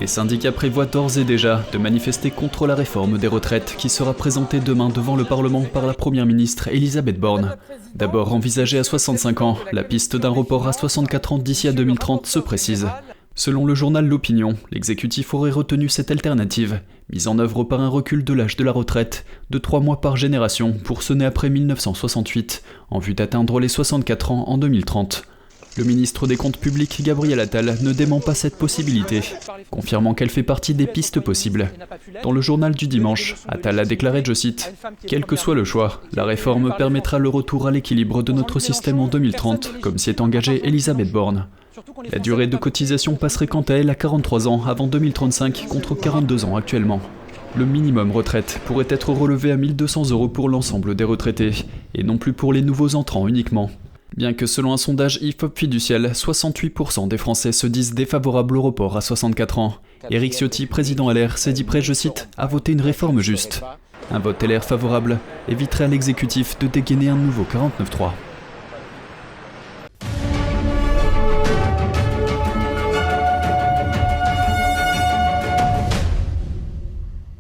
Les syndicats prévoient d'ores et déjà de manifester contre la réforme des retraites qui sera présentée demain devant le Parlement par la Première ministre Elisabeth Borne. D'abord envisagée à 65 ans, la piste d'un report à 64 ans d'ici à 2030 se précise. Selon le journal L'Opinion, l'exécutif aurait retenu cette alternative, mise en œuvre par un recul de l'âge de la retraite de 3 mois par génération pour ceux nés après 1968, en vue d'atteindre les 64 ans en 2030. Le ministre des Comptes publics, Gabriel Attal, ne dément pas cette possibilité, confirmant qu'elle fait partie des pistes possibles. Dans le journal du dimanche, Attal a déclaré, je cite, « Quel que soit le choix, la réforme permettra le retour à l'équilibre de notre système en 2030, comme s'y est engagée Elisabeth Borne. La durée de cotisation passerait quant à elle à 43 ans avant 2035 contre 42 ans actuellement. Le minimum retraite pourrait être relevé à 1 200 € pour l'ensemble des retraités, et non plus pour les nouveaux entrants uniquement. Bien que selon un sondage IFOP fiducial, 68% des Français se disent défavorables au report à 64 ans. Éric Ciotti, président LR, s'est dit prêt, je cite, à voter une réforme juste. Un vote LR favorable éviterait à l'exécutif de dégainer un nouveau 49.3.